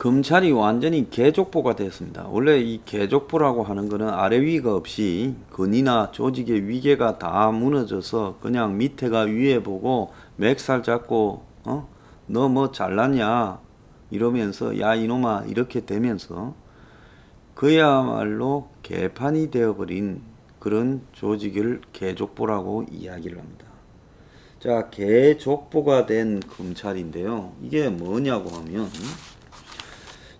검찰이 완전히 개족보가 됐습니다. 원래 이 개족보라고 하는 거는 아래 위가 없이 건이나 조직의 위계가 다 무너져서 그냥 밑에가 위에 보고 맥살 잡고 너 뭐 잘났냐 이러면서 야 이놈아 이렇게 되면서 그야말로 개판이 되어버린 그런 조직을 개족보라고 이야기를 합니다. 자, 개족보가 된 검찰인데요. 이게 뭐냐고 하면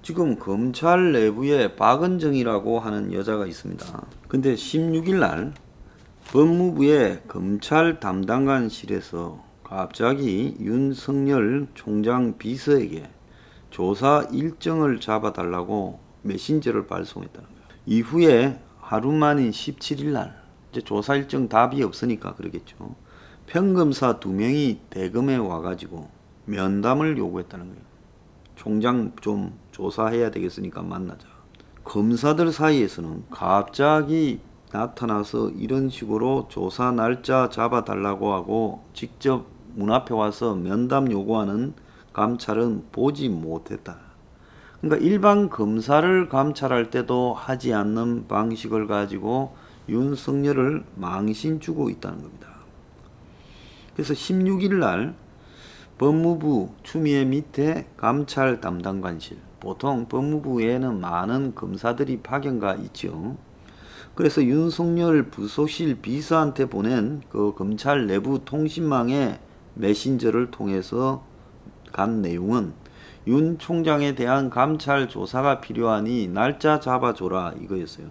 지금 검찰 내부에 박은정이라고 하는 여자가 있습니다. 근데 16일 날 법무부의 검찰 담당관실에서 갑자기 윤석열 총장 비서에게 조사 일정을 잡아달라고 메신저를 발송했다는 거예요. 이후에 하루 만인 17일 날 이제 조사 일정 답이 없으니까 그러겠죠. 평검사 2명이 대검에 와가지고 면담을 요구했다는 거예요. 총장 좀 조사해야 되겠으니까 만나자. 검사들 사이에서는 갑자기 나타나서 이런 식으로 조사 날짜 잡아달라고 하고 직접 문 앞에 와서 면담 요구하는 감찰은 보지 못했다. 그러니까 일반 검사를 감찰할 때도 하지 않는 방식을 가지고 윤석열을 망신 주고 있다는 겁니다. 그래서 16일 날 법무부 추미애 밑에 감찰 담당관실, 보통 법무부에는 많은 검사들이 파견가 있죠. 그래서 윤석열 부속실 비서한테 보낸 그 검찰 내부 통신망에 메신저를 통해서 간 내용은 윤 총장에 대한 감찰 조사가 필요하니 날짜 잡아줘라 이거였어요.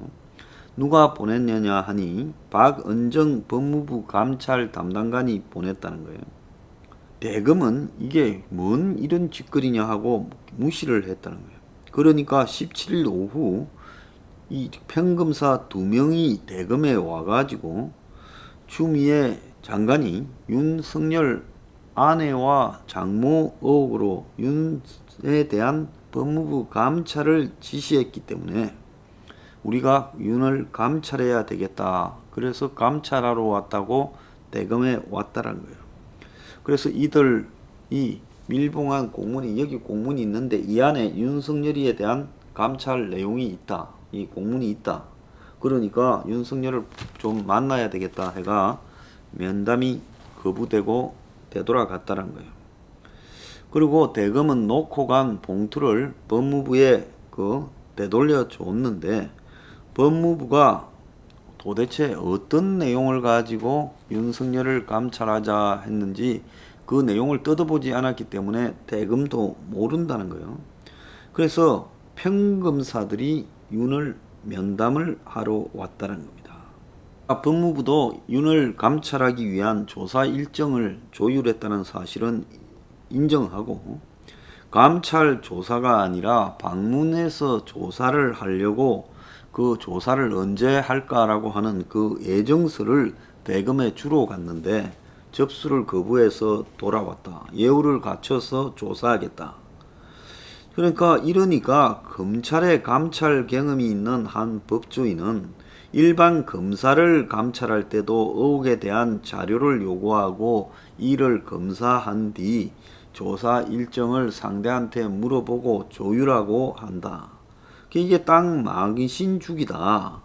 누가 보냈느냐 하니 박은정 법무부 감찰 담당관이 보냈다는 거예요. 대검은 이게 뭔 이런 짓거리냐 하고 무시를 했다는 거예요. 그러니까 17일 오후 이 평검사 2명이 대검에 와가지고 추미애 장관이 윤석열 아내와 장모 의혹으로 윤에 대한 법무부 감찰을 지시했기 때문에 우리가 윤을 감찰해야 되겠다. 그래서 감찰하러 왔다고 대검에 왔다는 거예요. 그래서 이들이 밀봉한 공문이 여기 공문이 있는데 이 안에 윤석열이에 대한 감찰 내용이 있다. 이 공문이 있다. 그러니까 윤석열을 좀 만나야 되겠다 해가 면담이 거부되고 되돌아갔다는 거예요. 그리고 대검은 놓고 간 봉투를 법무부에 되돌려 줬는데 법무부가 도대체 어떤 내용을 가지고 윤석열을 감찰하자 했는지 그 내용을 뜯어보지 않았기 때문에 대검도 모른다는 거예요. 그래서 평검사들이 윤을 면담을 하러 왔다는 겁니다. 법무부도 윤을 감찰하기 위한 조사 일정을 조율했다는 사실은 인정하고 감찰 조사가 아니라 방문해서 조사를 하려고 그 조사를 언제 할까라고 하는 그 예정서를 대검에 주러 갔는데 접수를 거부해서 돌아왔다. 예우를 갖춰서 조사하겠다. 그러니까 이러니까 검찰에 감찰 경험이 있는 한 법조인은 일반 검사를 감찰할 때도 의혹에 대한 자료를 요구하고 이를 검사한 뒤 조사 일정을 상대한테 물어보고 조율하고 한다. 이게 딱 망신주기다.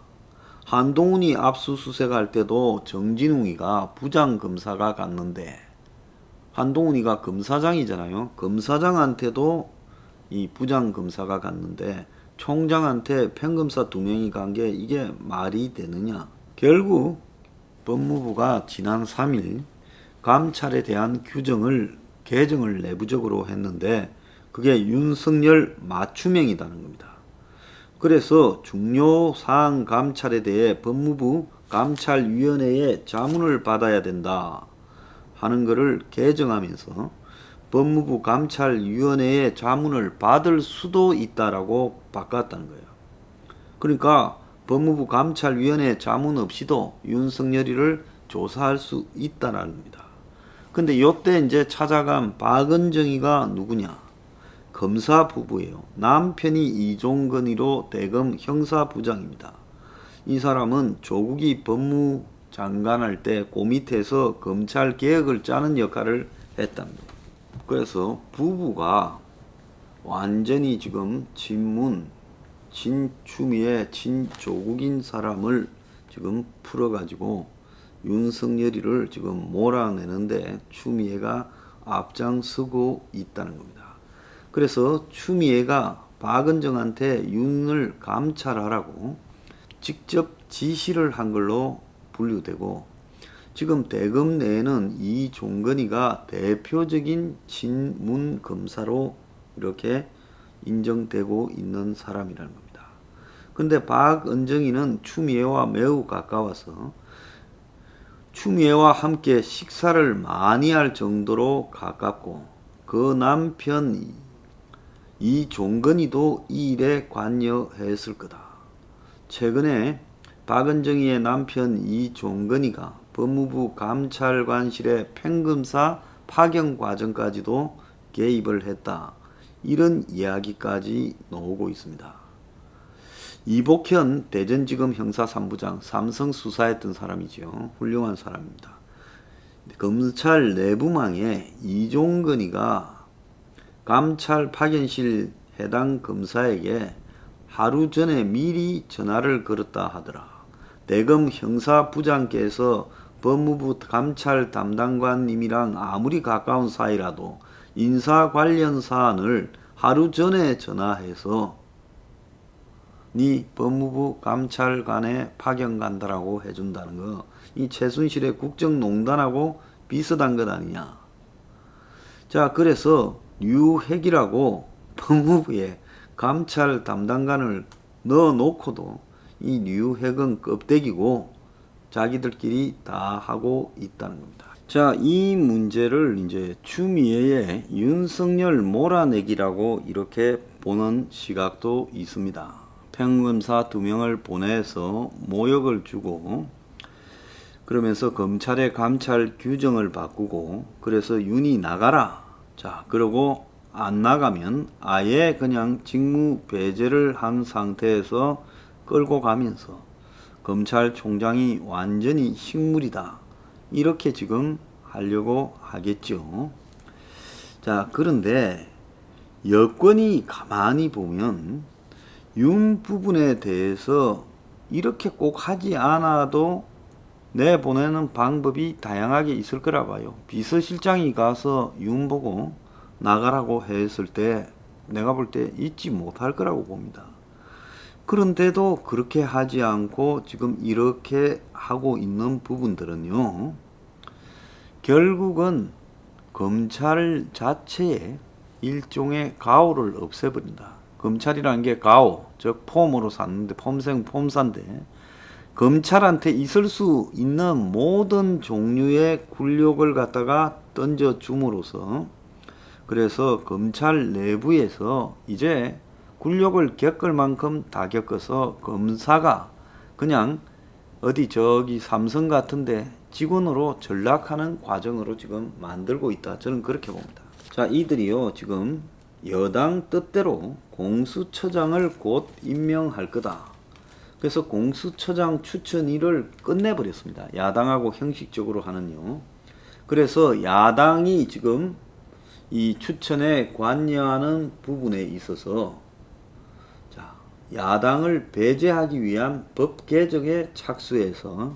한동훈이 압수수색할 때도 정진웅이가 부장검사가 갔는데 한동훈이가 검사장이잖아요. 검사장한테도 이 부장검사가 갔는데 총장한테 평검사 2명이 간 게 이게 말이 되느냐. 결국 법무부가 지난 3일 감찰에 대한 개정을 내부적으로 했는데 그게 윤석열 맞춤형이라는 겁니다. 그래서 중요 사항 감찰에 대해 법무부 감찰위원회에 자문을 받아야 된다 하는 것을 개정하면서 법무부 감찰위원회의 자문을 받을 수도 있다라고 바꿨다는 거예요. 그러니까 법무부 감찰위원회 자문 없이도 윤석열이를 조사할 수 있다는 겁니다. 근데 요때 이제 찾아간 박은정이가 누구냐? 검사 부부예요. 남편이 이종건이로 대검 형사부장입니다. 이 사람은 조국이 법무장관 할 때 그 밑에서 검찰 개혁을 짜는 역할을 했답니다. 그래서 부부가 완전히 지금 친문, 친추미애, 친조국인 사람을 지금 풀어가지고 윤석열이를 지금 몰아내는데 추미애가 앞장서고 있다는 겁니다. 그래서 추미애가 박은정한테 윤을 감찰하라고 직접 지시를 한 걸로 분류되고, 지금 대검 내에는 이종건이가 대표적인 친문 검사로 이렇게 인정되고 있는 사람이라는 겁니다. 근데 박은정이는 추미애와 매우 가까워서 추미애와 함께 식사를 많이 할 정도로 가깝고, 그 남편 이종건이도 이 일에 관여했을 거다. 최근에 박은정이의 남편 이종건이가 법무부 감찰관실의 팽검사 파견 과정까지도 개입을 했다. 이런 이야기까지 나오고 있습니다. 이복현 대전지검 형사 3부장, 삼성 수사했던 사람이죠. 훌륭한 사람입니다. 검찰 내부망에 이종건이가 감찰 파견실 해당 검사에게 하루 전에 미리 전화를 걸었다 하더라. 대검 형사부장께서 법무부 감찰 담당관님이랑 아무리 가까운 사이라도 인사 관련 사안을 하루 전에 전화해서 네 법무부 감찰관에 파견 간다라고 해준다는 거, 이 최순실의 국정농단하고 비슷한 것 아니냐. 자, 그래서 류핵이라고 법무부에 감찰 담당관을 넣어놓고도 이 류핵은 껍데기고 자기들끼리 다 하고 있다는 겁니다. 자, 이 문제를 이제 추미애의 윤석열 몰아내기라고 이렇게 보는 시각도 있습니다. 평검사 2명을 보내서 모욕을 주고, 그러면서 검찰의 감찰 규정을 바꾸고, 그래서 윤이 나가라. 자, 그러고 안 나가면 아예 그냥 직무 배제를 한 상태에서 끌고 가면서 검찰총장이 완전히 식물이다. 이렇게 지금 하려고 하겠죠. 자, 그런데 여권이 가만히 보면 윤 부분에 대해서 이렇게 꼭 하지 않아도 내보내는 방법이 다양하게 있을 거라 봐요. 비서실장이 가서 윤 보고 나가라고 했을 때 내가 볼 때 잊지 못할 거라고 봅니다. 그런데도 그렇게 하지 않고 지금 이렇게 하고 있는 부분들은요, 결국은 검찰 자체에 일종의 가오를 없애버린다. 검찰이라는 게 가오, 즉 폼으로 샀는데 폼산데, 검찰한테 있을 수 있는 모든 종류의 굴욕을 갖다가 던져줌으로써, 그래서 검찰 내부에서 이제 굴욕을 겪을 만큼 다 겪어서 검사가 그냥 어디 저기 삼성 같은데 직원으로 전락하는 과정으로 지금 만들고 있다. 저는 그렇게 봅니다. 자, 이들이요 지금 여당 뜻대로 공수처장을 곧 임명할 거다. 그래서 공수처장 추천일을 끝내버렸습니다. 야당하고 형식적으로 하는요. 그래서 야당이 지금 이 추천에 관여하는 부분에 있어서 야당을 배제하기 위한 법 개정에 착수해서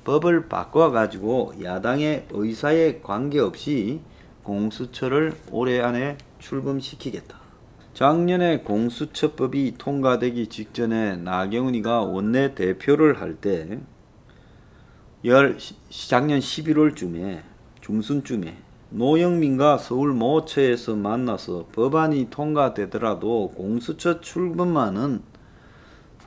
법을 바꿔가지고 야당의 의사에 관계없이 공수처를 올해 안에 출범시키겠다. 작년에 공수처법이 통과되기 직전에 나경원이가 원내대표를 할 때 작년 11월쯤에 중순쯤에 노영민과 서울모처에서 만나서 법안이 통과되더라도 공수처 출범만은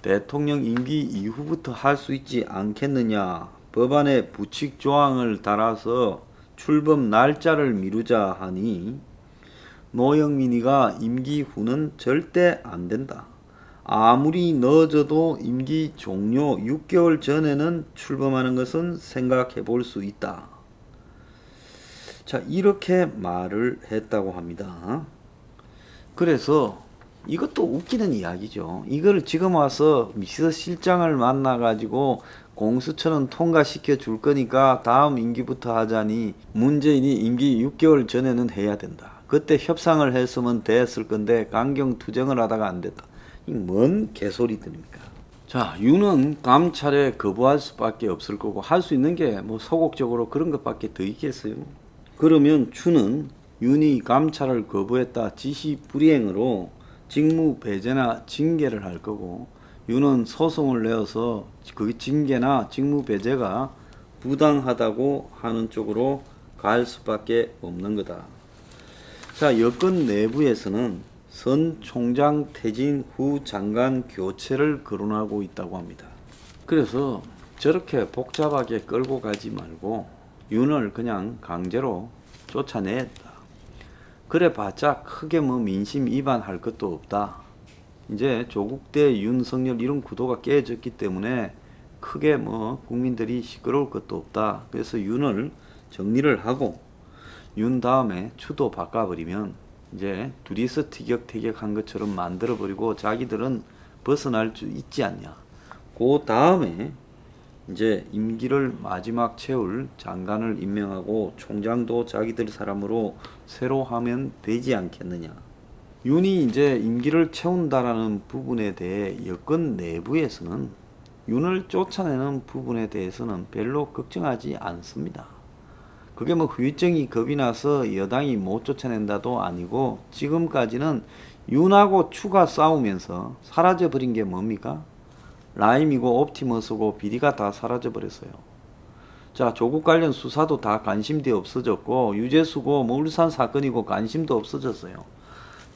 대통령 임기 이후부터 할 수 있지 않겠느냐, 법안에 부칙 조항을 달아서 출범 날짜를 미루자 하니 노영민이가 임기 후는 절대 안 된다. 아무리 늦어도 임기 종료 6개월 전에는 출범하는 것은 생각해 볼 수 있다. 자, 이렇게 말을 했다고 합니다. 그래서 이것도 웃기는 이야기죠. 이걸 지금 와서 비서실장을 만나가지고 공수처는 통과시켜 줄 거니까 다음 임기부터 하자니 문재인이 임기 6개월 전에는 해야 된다. 그때 협상을 했으면 됐을 건데 강경 투쟁을 하다가 안 됐다. 이 뭔 개소리들입니까? 자, 윤은 감찰에 거부할 수밖에 없을 거고 할 수 있는 게 뭐 소극적으로 그런 것밖에 더 있겠어요. 그러면 추는 윤이 감찰을 거부했다 지시 불이행으로 직무 배제나 징계를 할 거고 윤은 소송을 내어서 그 징계나 직무 배제가 부당하다고 하는 쪽으로 갈 수밖에 없는 거다. 자, 여권 내부에서는 선 총장 퇴진 후 장관 교체를 거론하고 있다고 합니다. 그래서 저렇게 복잡하게 끌고 가지 말고 윤을 그냥 강제로 쫓아냈다. 그래봤자 크게 뭐 민심 위반할 것도 없다. 이제 조국 대 윤석열 이런 구도가 깨졌기 때문에 크게 뭐 국민들이 시끄러울 것도 없다. 그래서 윤을 정리를 하고 윤 다음에 추도 바꿔버리면 이제 둘이서 티격태격한 것처럼 만들어버리고 자기들은 벗어날 수 있지 않냐. 그 다음에 이제 임기를 마지막 채울 장관을 임명하고 총장도 자기들 사람으로 새로 하면 되지 않겠느냐. 윤이 이제 임기를 채운다라는 부분에 대해 여권 내부에서는 윤을 쫓아내는 부분에 대해서는 별로 걱정하지 않습니다. 그게 뭐 후유증이 겁이 나서 여당이 못 쫓아낸다도 아니고 지금까지는 윤하고 추가 싸우면서 사라져버린 게 뭡니까? 라임이고 옵티머스고 비리가 다 사라져버렸어요. 자, 조국 관련 수사도 다 관심도 없어졌고 유재수고 뭐 울산 사건이고 관심도 없어졌어요.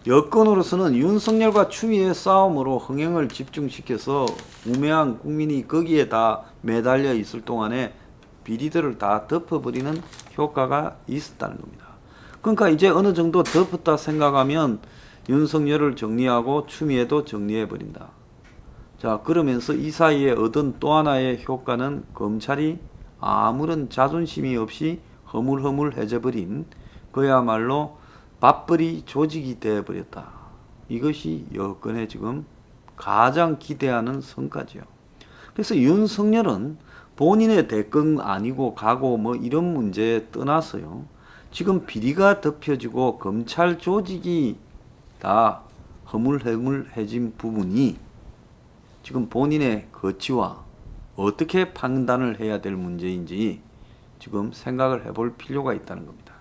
여권으로서는 윤석열과 추미애 싸움으로 흥행을 집중시켜서 우매한 국민이 거기에 다 매달려 있을 동안에 비리들을 다 덮어버리는 효과가 있었다는 겁니다. 그러니까 이제 어느 정도 덮었다 생각하면 윤석열을 정리하고 추미애도 정리해버린다. 자, 그러면서 이 사이에 얻은 또 하나의 효과는 검찰이 아무런 자존심이 없이 허물허물해져 버린 그야말로 밥벌이 조직이 되어버렸다. 이것이 여권에 지금 가장 기대하는 성과지요. 그래서 윤석열은 본인의 대권 아니고 가고 뭐 이런 문제에 떠나서요. 지금 비리가 덮여지고 검찰 조직이 다 허물허물해진 부분이 지금 본인의 거취와 어떻게 판단을 해야 될 문제인지 지금 생각을 해볼 필요가 있다는 겁니다.